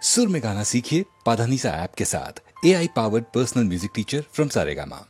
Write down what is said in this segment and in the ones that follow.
सुर में गाना सीखिए पाधानीसा ऐप के साथ। AI powered personal music teacher from Saregama.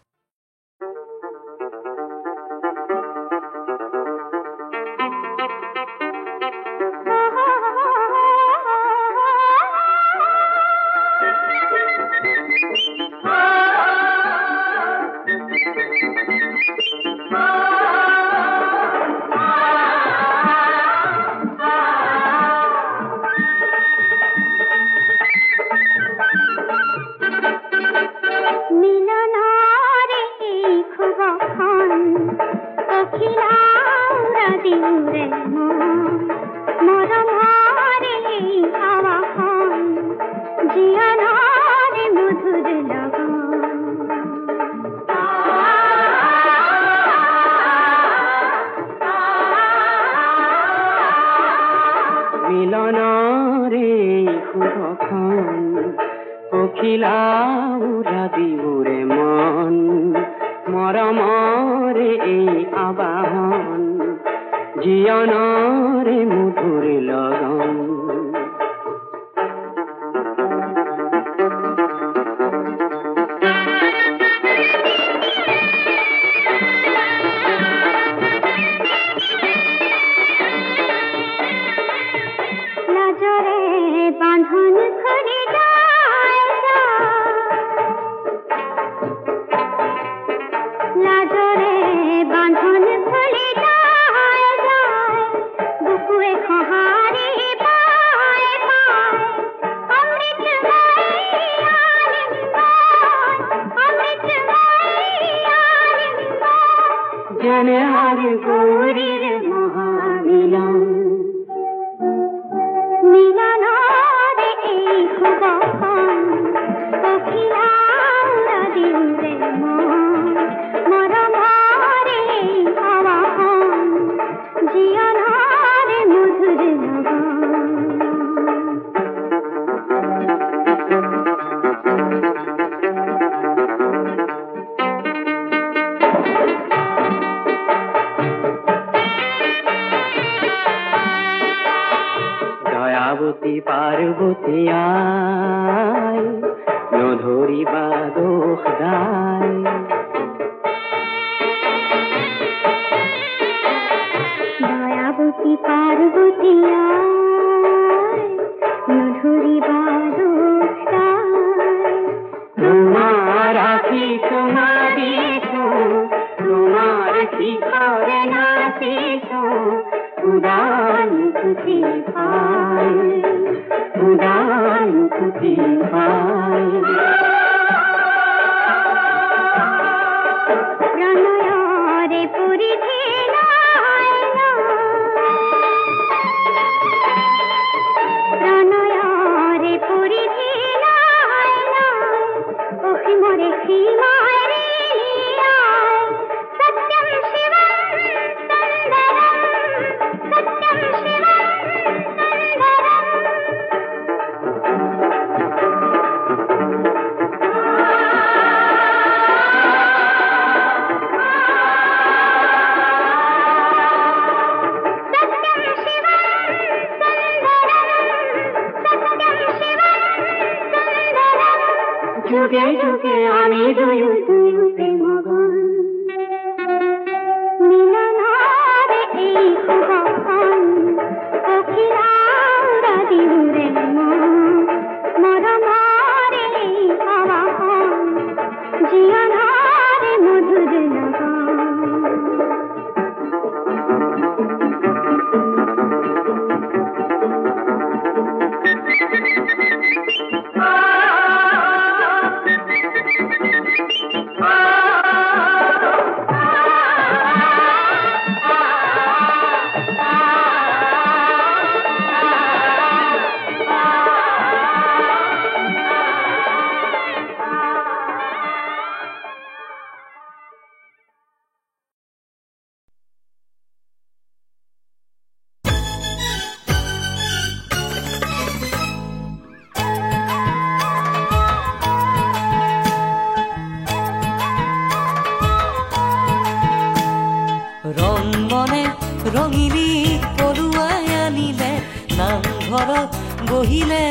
ৰঙিলী পলুৱাই আনিলে নামঘৰত বহিলে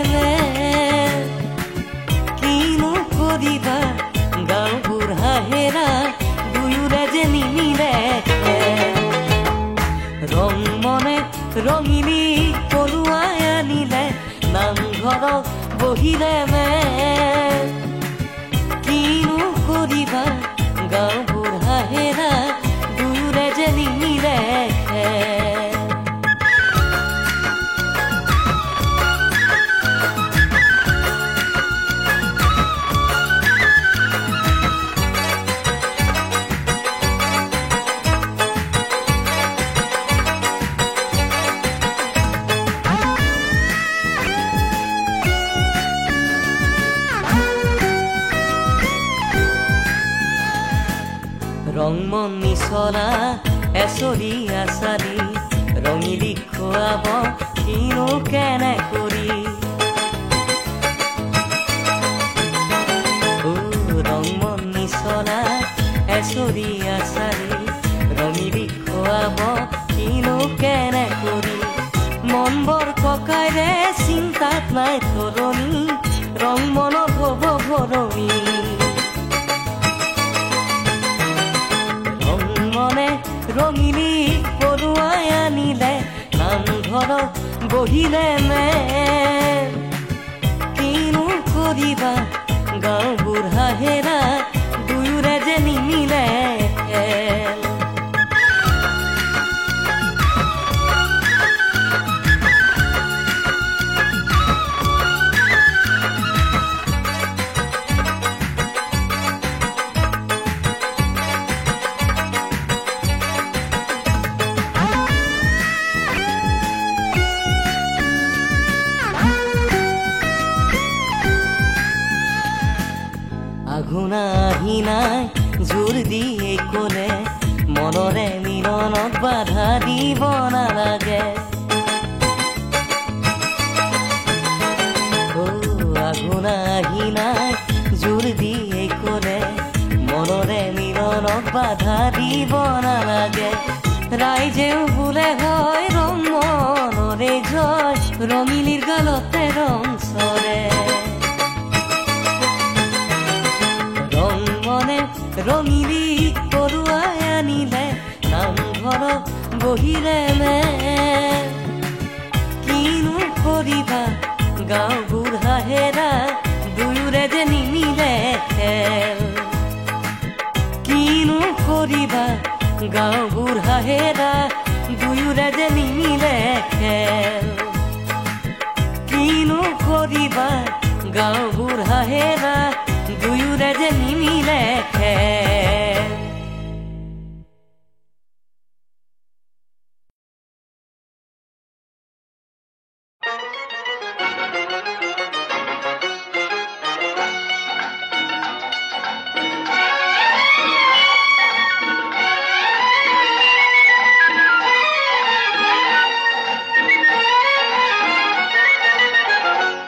কৰিবা গাঁওবোৰ হাঁহেৰা দুয়োৰে যে নিমিলে ৰং মনে ৰঙিনী পলুৱাই আনিলে নামঘৰত বহিলে মে কিনো কৰিবা গাঁওবোৰ হাঁহেৰা দুয়োৰে যে নিমিলে ৰংমন নিচলা এচৰি আচাৰি ৰঙিলি খুৱাব কিনো কেনে কৰি ৰংমন নিচলা এচৰি আচাৰি ৰঙিলি খুৱাব কিনো কেনে কৰি মন বৰ ককাইৰে চিন্তাত নাই ধৰণী ৰংমনত হ'ব ভৰণী ৰঙিনী পলুৱাই আনিলে নামঘৰত বহিলে মে কিনো কৰিবা গাঁওবোৰ হাঁহেৰা দুয়োৰে যে নিমিলে আঘোণ আহিনাই জোৰ দিয়ে ক'লে মনৰে মিলনত বাধা দিব নালাগে আঘোণ আহিনাই জোৰ দিয়ে ক'লে মনৰে মিলনত বাধা দিব নালাগে ৰাইজেও বোলে হয় ৰং মনৰে জয় ৰঙিলীৰ গালতে ৰং চৰে ৰঙিলি পলুৱাই আনিলে নামঘৰত বহিলে মে কিনো কৰিবা গাঁওবোৰ হাঁহেৰা দুয়োৰে যে নিমিলে কিনো কৰিবা গাঁওবোৰ হাঁহেৰা দুয়োৰে যে নিমিলে কিনো কৰিবা গাঁওবোৰ হাঁহেৰা দুয়োৰে যে নিমিলে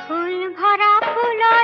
ফুল ভৰা ফুলৰ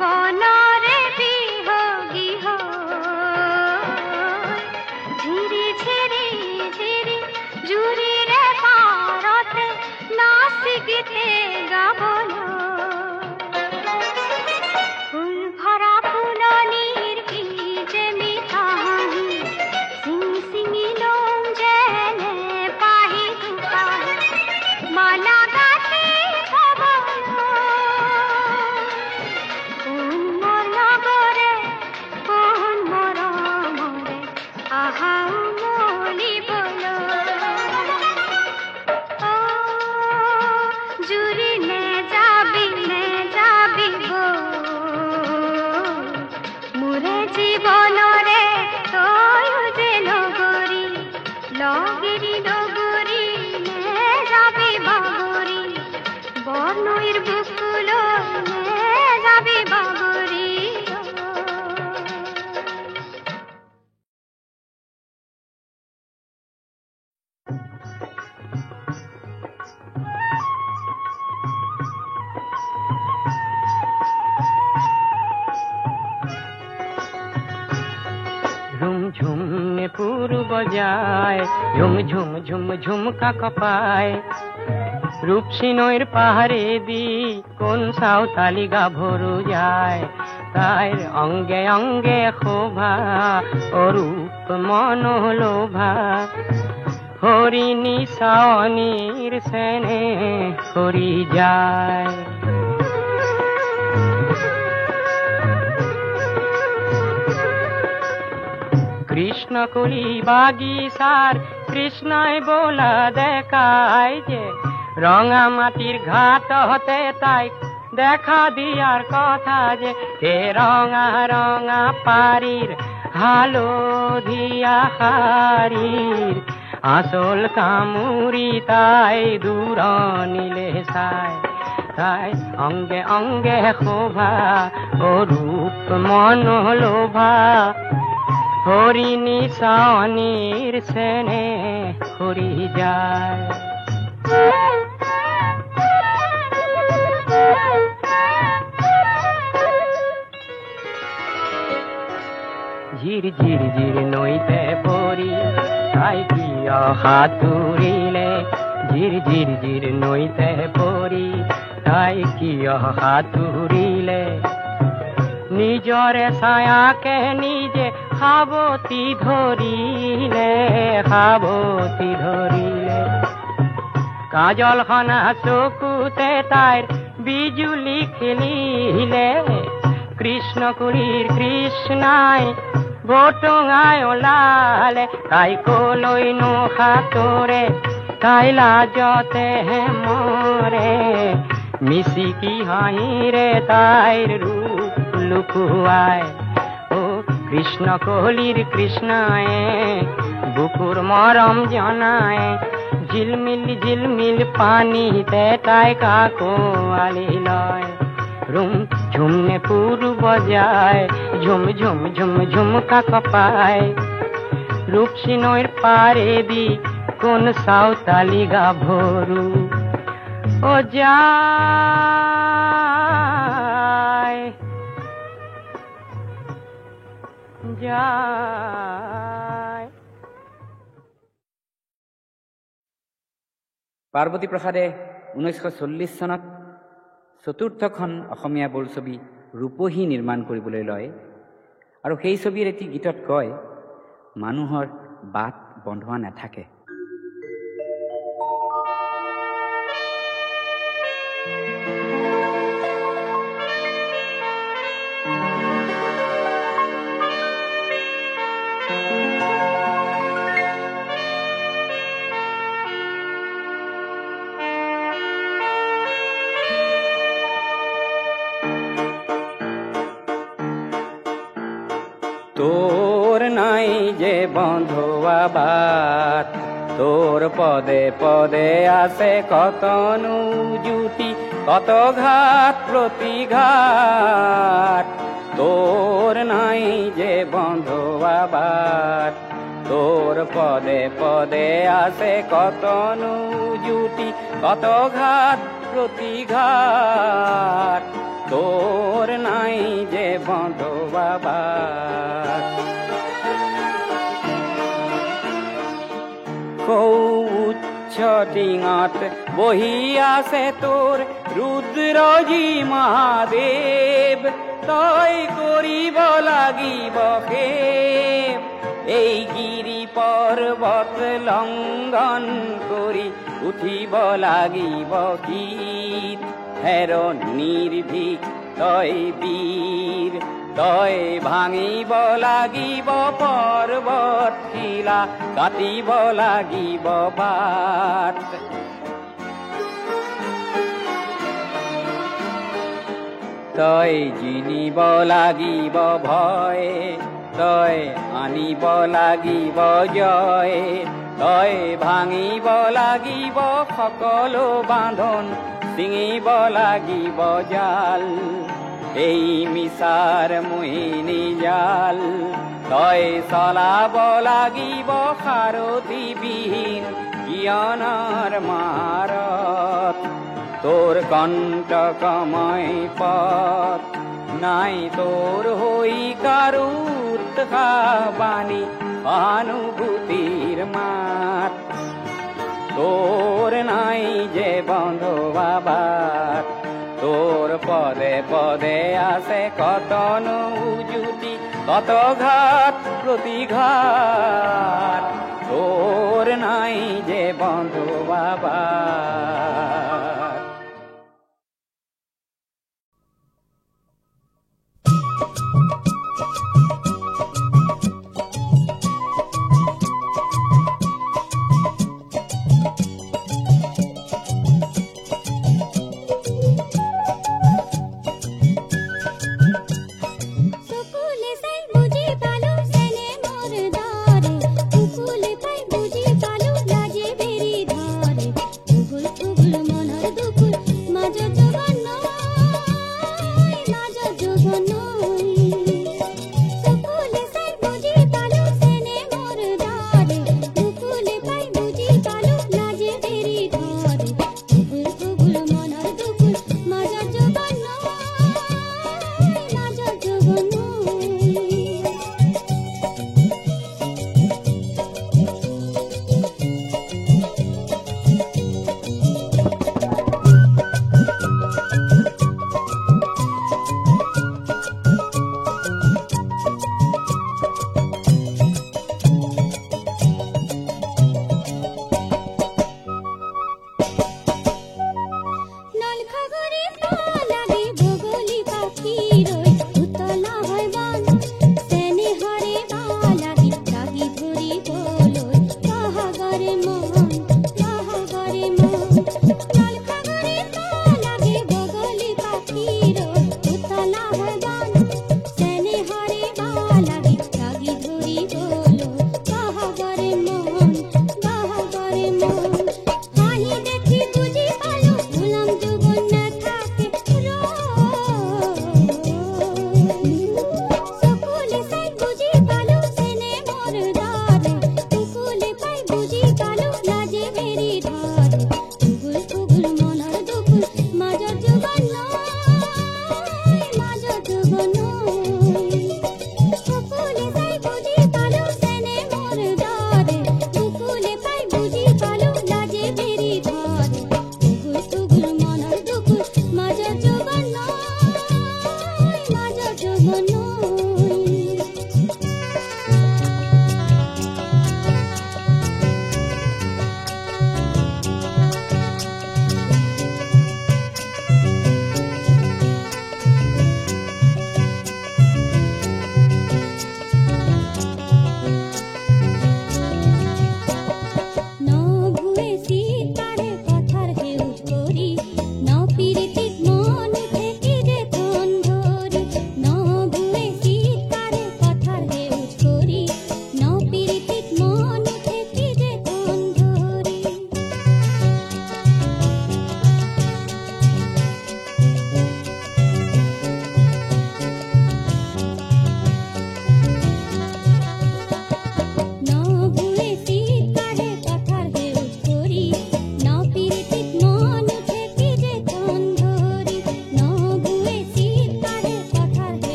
বনরে বিহগী ঝিরি ঝিরি ঝিরি জুরিরে পারতে নাচি গীতে গাবল ফুল ভরা ফুলনির কি যে মিঠাই সিং সিঙি লোম জেনে পাহি দুপাহি মালা গাছে কোন মোর নগরে কোন মোর মরে আহা মলি বল ও জুরি নে যাবি গো মোরে জীবনরে তয় যে নগরী লগিরি নগরী নে যাবি বাগরি বর্ণের বুকুল নে যাবি বাগরি ঝুম নে পুরু বজায় ঝুম ঝুম ঝুম ঝুমকা কপায় রূপসী নৈর পাহাড়ে দি কোন সাঁওতালি গাভরু যায় তাই অঙ্গে অঙ্গে শোভা অরূপ মনোলোভা হরিণী চাৱনীৰ চেনে কৰি যায় কৃষ্ণ কলি বাগিচার কৃষ্ণই বোলা দেখায় যে রঙা মাটির ঘাট হতে তাই দেখা দিয়ার কথা যে হে রঙা রঙা পারির হালধিয়া হারির আসল কামুরি তাই দূর নীলে সায় তাই অঙ্গে অঙ্গে শোভা ও রূপ মনোলোভা হরিণী চাৱনীৰ চেনে কৰি যায় ঝিৰ ঝিৰ ঝিৰ নৈতে পৰি তাই কিয় সাঁতুৰিলে ঝিৰ ঝিৰ ঝিৰ নৈতে পৰি তাই কিয় সাঁতুৰিলে নিজৰে ছায়াকে নিজে সাৱতি ধৰিলে কাজলখনা চকুতে তাইৰ বিজুলি খেলিলে কৃষ্ণ কুলিৰ কৃষ্ণাই বটঙাই ওলালে তাই কলৈনো সাঁতোৰে তাই লাজতে মৰে মিচিকি হাঁহিৰে তাইৰ ৰূপ লুকুৱাই ও কৃষ্ণ কলিৰ কৃষ্ণায়ে বুকুৰ মৰম জনায় ঝিলমিল ঝিলমিল পানীতে তাই কাকোৱালি লয় ৰুম ঝুমনে পুৰু বজায় ঝুম ঝুম ঝুম ঝুমকা কপায় ৰূপসী নৈৰ পাৰে দি কোন সাঁওতালি গাভৰু ও যায় যায় পাৰ্বতী প্ৰসাদে 1940 চনত চতুৰ্থখন অসমীয়া বোলছবি ৰূপহী নিৰ্মাণ কৰিবলৈ লয় আৰু সেই ছবিৰ এটি গীতত কয় মানুহৰ বাট বন্ধোৱা নাথাকে তোর নাই যে বন্ধুয়া বাত তোর পদে পদে আছে কত জুটি কত ঘাত প্রতিঘাত তোর নাই যে বন্ধুয়া বাত তোর পদে পদে আছে কত জুটি কত ঘাত প্রতিঘাত তোর নাই বাবাক। উচ্চ টিঙত বহি আছে তোৰ ৰুদ্ৰজী মহাদেৱ, তই কৰিব লাগিব সেৱ। এই গিৰি পৰ্বত লংঘন কৰি উঠিব লাগিব গীত। হেৰ নিৰ্ভীক তই বীৰ, তই ভাঙিব লাগিব পৰ্বত শিলা, কাটিব লাগিব বাট। তই জিনিব লাগিব ভয়, তই আনিব লাগিব জয়। তই ভাঙিব লাগিব সকলো বান্ধন, ছিঙিব লাগিব জাল। এই মিছাৰ মোহিনী জাল তই চলাব লাগিব সাৰথিবিহীন জ্ঞানৰ মাৰত। তোৰ কণ্টকময় পথ নাই, তোৰ হৈ কাৰো উৎসাহবাণী সহানুভূতিৰ মাত। তোৰ নাই যে বন্ধু বাবাত, তোৰ পদে পদে আছে কতনো উজুতি, কত ঘাট প্ৰতিঘাত। তোৰ নাই যে বন্ধু বাবাত। মাজত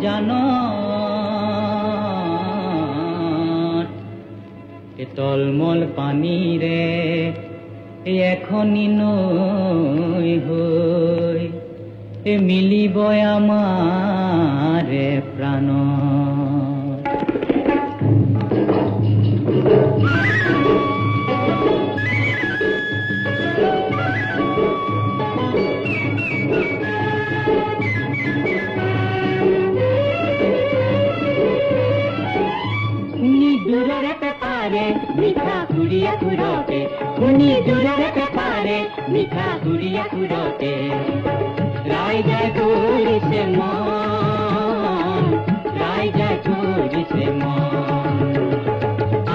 গানত এ তলমল পানীৰে এখনি নৈ হৈ এ মিলিব আমাৰে প্ৰাণ। দূৰৰে পেপাৰে মিঠা সুৰীয়া সুৰতে, শুনি দূৰৰে পেপাৰে মিঠা সুৰীয়া সুৰতে, ৰাইজে কৰিছে মন, ৰাইজে কৰিছে মন।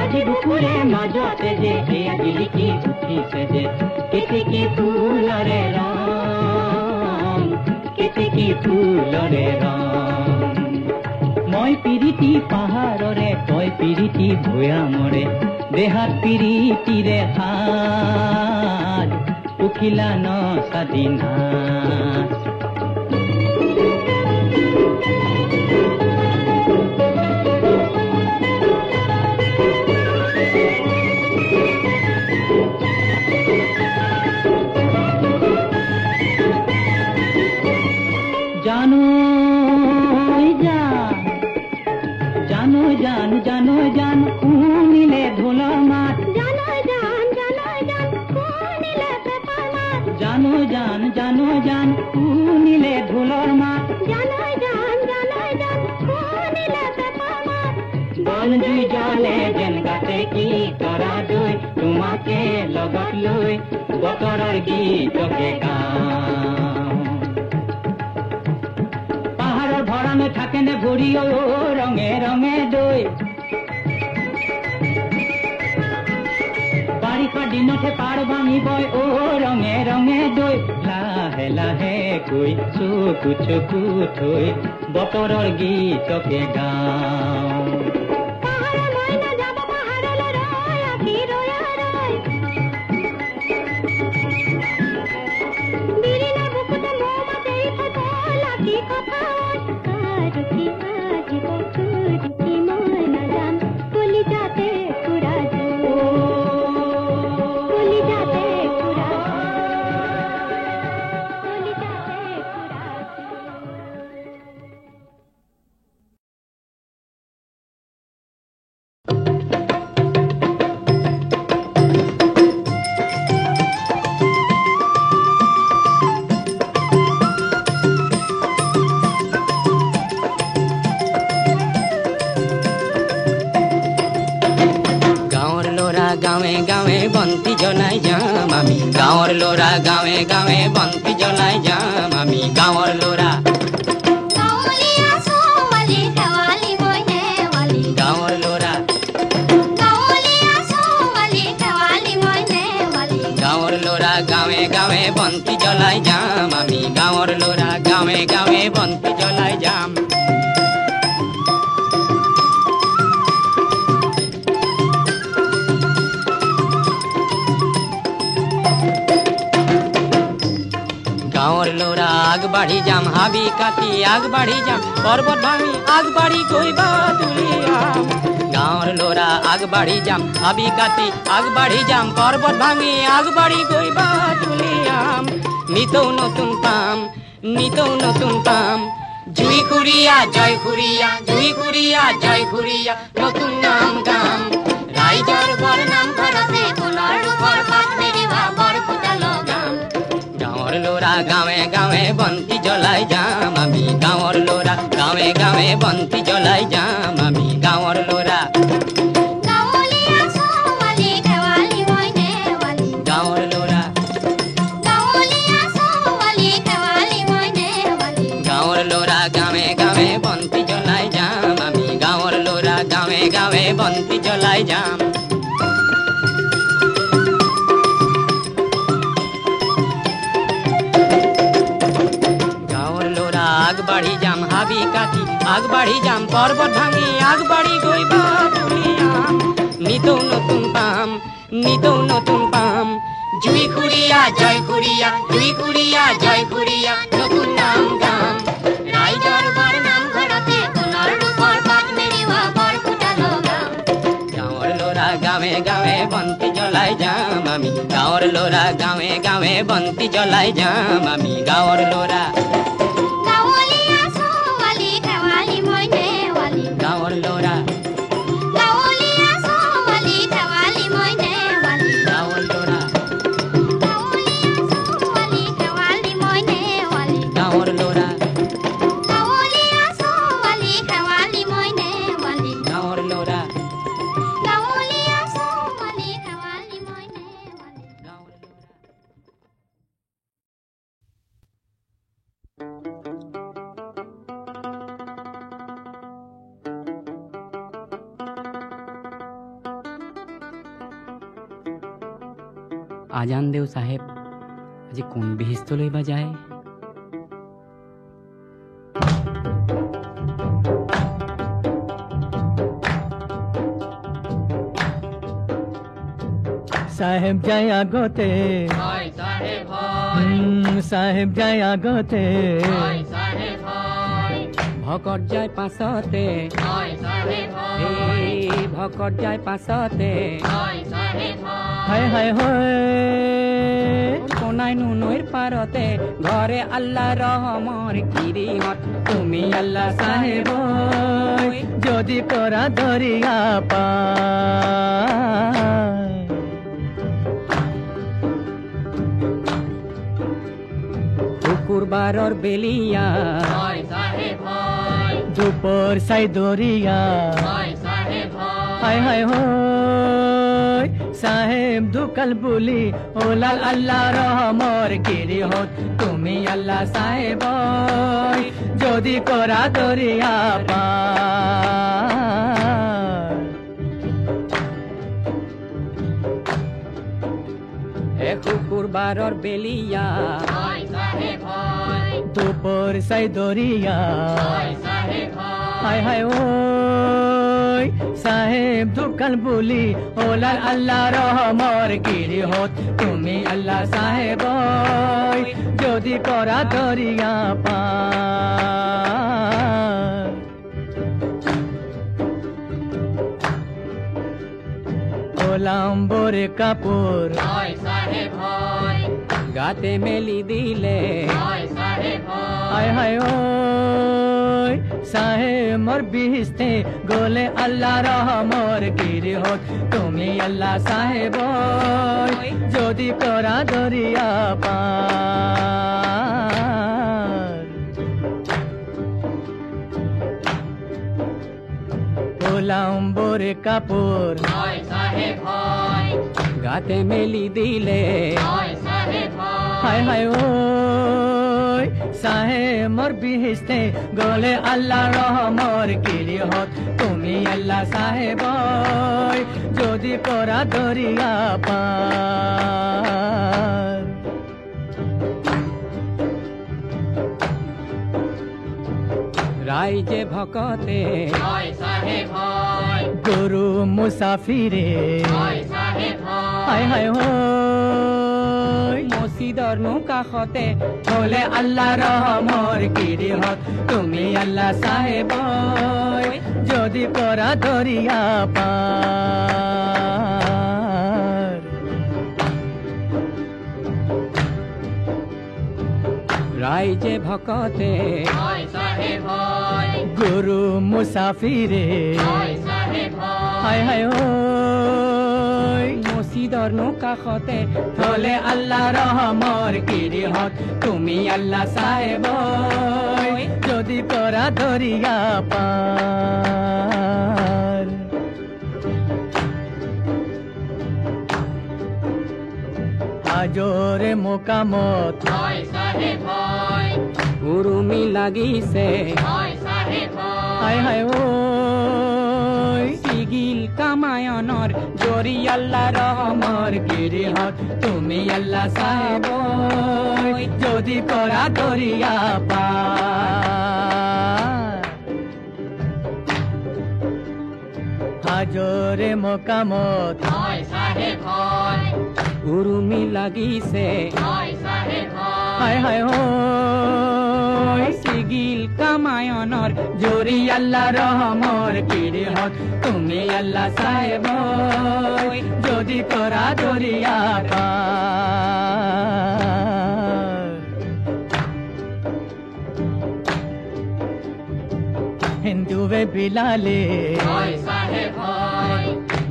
আজি বুকুৰে মাজতে যে এয়া জিলিকি উঠিছে যে কেতেকী ফুলৰে ৰং, কেতেকী ফুলৰে ৰং। মই পিৰিতি পাহাৰৰে তই পিৰিতি ভৈয়ামৰে, দেহাত পিৰিতিৰে হাত উখিলা নচাদি নাচ। জানো জান জানো জান শুনিলে ঢোলৰ মাত, জানো জান শুনিলে পেপাৰ মাত, জানো জান শুনিলে ঢোলৰ মাত, জানো জান শুনিলে পেপাৰ মাত। বন জুই জ্বলে যেন গাতে কি তৰা দৈ, তোমাকে লগত লৈ বতৰৰ গীতকে গাওঁ। পাহাৰৰ ভৰাণে থাকেনে ভৰি অ ৰঙে ৰঙে দৈ, বাৰিষা দিনতে পাৰ ভাঙিব অ ৰঙে ৰঙে দৈ। লাহে লাহে কৈ চকু চকু থৈ বতৰৰ গীতকে গাওঁ। গাঁৱে গাঁৱে বন্তি জ্বলাই যাম আমি, গাঁৱৰ ল'ৰা গাঁৱে গাঁৱে বন্তি জ্বলাই যাম আমি, গাঁৱৰ ল'ৰা গাঁৱৰ ল'ৰা গাঁৱৰ ল'ৰা গাঁৱে গাঁৱে বন্তি জ্বলাই যাম আমি, গাঁৱৰ ল'ৰা গাঁৱে গাঁৱে বন্তি জ্বলাই যাম। গাঁৱৰ ল'ৰা আগবাঢ়ি যাম, হাবি কাটি আগবাঢ়ি যাম, পৰ্বত ভাঙি আগবাঢ়ি গৈবা তুলিয়াম। গাঁৱৰ ল'ৰা আগবাঢ়ি যাম, হাবি কাটি আগবাঢ়ি যাম, পৰ্বত ভাঙি আগবাঢ়ি গৈবা তুলিয়াম। নিতৌ নতুন পাম, নিতৌ নতুন পাম, জুই খুৰীয়া জয় খুৰীয়া, জুই খুৰীয়া জয় খুৰীয়া, নতুন নাম গাম। ৰাইজৰ বৰ নাম ঘৰতে ফুলৰ ৰূপৰ পাত মেৰিবা বৰ ফুটা লগাম। গাঁৱৰ ল'ৰা গাঁৱে গাঁৱে বন্তি জ্বলাই যাম আমি, গাঁৱৰ ল'ৰা গাঁৱে গাঁৱে বন্তি জ্বলাই যাম আমি, গাঁৱৰ ল'ৰা গাঁৱৰ ল'ৰা গাঁৱৰ ল'ৰা গাঁৱে গাঁৱে বন্তি জ্বলাই যাম আমি, গাঁৱৰ ল'ৰা গাঁৱে গাঁৱে বন্তি জ্বলাই যাম। আগবাঢ়ি যাম, হাবি কাটি আগবাঢ়ি যাম, পৰ্বত ভাঙি আগবাঢ়ি গৈবা তুলিয়াম। নিতৌ নতুন পাম, নিতৌ নতুন পাম, জুই খুৰীয়া জয় খুৰীয়া, জুই খুৰীয়া জয় খুৰীয়া, নতুন নাম গাম। ৰাইজৰ বৰ নাম ঘৰতে গাঁৱৰ ল'ৰা গাঁৱে গাঁৱে বন্তি জ্বলাই যাম আমি গাঁৱৰ ল'ৰা গাঁৱলীয়া ছোৱালী খেৱালি মই নেৱালি গাঁৱৰ ল'ৰা গাঁৱলীয়া ছোৱালী খেৱালি মই নেৱালি গাঁৱৰ ল'ৰা গাঁৱলীয়া ছোৱালী খেৱালি মই নেৱালি গাঁৱৰ ল'ৰা গাঁৱলীয়া ছোৱালী খেৱালি মই নেৱালি গাঁৱৰ ল'ৰা গাঁৱলীয়া ছোৱালী খেৱালি মই নেৱালি গাঁৱৰ ল'ৰা আজান দেও চাহেব আজি কোন বিহিষ্টলৈ বা যায় সাহেব যায় আগতে সাহেব যায় আগতে ভকত যায় পাছতে এই ভকত যায় পাছতে হায় হায় হয় কোনাইনো নৈৰ পাৰতে ঘৰে আল্লাহ ৰহমৰ গিৰিহঁত তুমি আল্লাহ সাহেব যদি কৰা দৰিয়া পায় শুকুৰবাৰৰ বেলিয়া দুপৰ চাই দৰিয়া হায় হায় হয় সাহেব দুকাল বুলি ওলাল আল্লাহ ৰহমৰ গিৰিহত তুমি আল্লাহ সাহেব যদি কৰা দৰিয়া পাৰ এ শুকুৰবাৰৰ বেলিয়া দুপর চাই দরিয়া হায় হায় ও সাহেব দুকাল বুলি ওলাল আল্লাহ রহমর গিরিহত তুমি আল্লাহ সাহেব যদি করা দরিয়া পার ওলাম্বরে কাপড় গাতে মেলি দিলে হায় হায় ও সাহেব মোর বিহিস্তে গোলে আল্লাহ রহমর গিরিহত তুমি আল্লাহ সাহেব যদি করা দরিয়া পার ওলাম্বরে কাপড় গাতে মেলি দিলে হায় হায় ও সাহেব মোর বিহিস্তে গোলে আল্লাহ রহমর গিরিহত তুমি আল্লাহ সাহেব যদি করা দরিয়া পার রাইজে ভকতে গরু মুসাফিরে হায় হায় হয় মসজিদৰ কাষতে বলে আল্লাহ ৰহমৰ গিৰিহত তুমি আল্লাহ সাহেব যদি কৰা দৰিয়া পাৰ ৰাইজে ভকতে গৰু মুসাফিৰে হায় হায় হয় মসজিদৰ কাষতে বলে আল্লাহ ৰহমৰ গিৰিহত তুমি আল্লাহ সাহেব যদি কৰা দৰিয়া পাৰ আজৰে মোকামত উৰুমি লাগিছে হায় হায় ও সিগিল কামায়নৰ জৰি আল্লাহ ৰহমৰ গিৰিহত তুমি আল্লাহ সাহেব যদি কৰা দৰিয়া পাৰ হাজৰে মোকামত উৰুমি লাগিছে হায় হায় হয় লাগিল কামায়নৰ জৰি আল্লাহ ৰহমৰ কিৰিহত তুমি আল্লাহ চাহেব যদি কৰা দৰিয়া পাৰ হিন্দুৱে বিলালে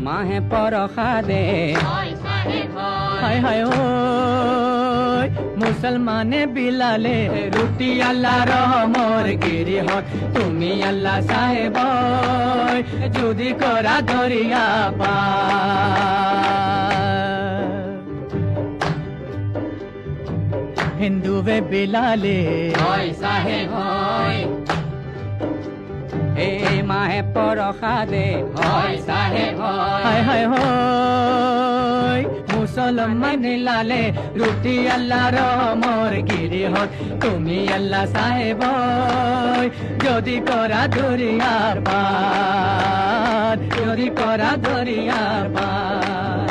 মাহে পৰসাদে হায় হায় ঐ মুছলমানে বিলালে ৰুটি আল্লাহ ৰহমৰ গিৰিহত তুমি আল্লাহ চাহেব যদি কৰা দৰিয়া পাৰ হিন্দুৱে বিলালে এই মাহে পৰসাদে হয় চাহেব হায় হায় হয় মুছলমানে লালে ৰুটি আল্লাহ ৰহমৰ গিৰিহত তুমি আল্লাহ চাহেব যদি কৰা দৰিয়াৰ পাৰ যদি কৰা দৰিয়াৰ পাৰ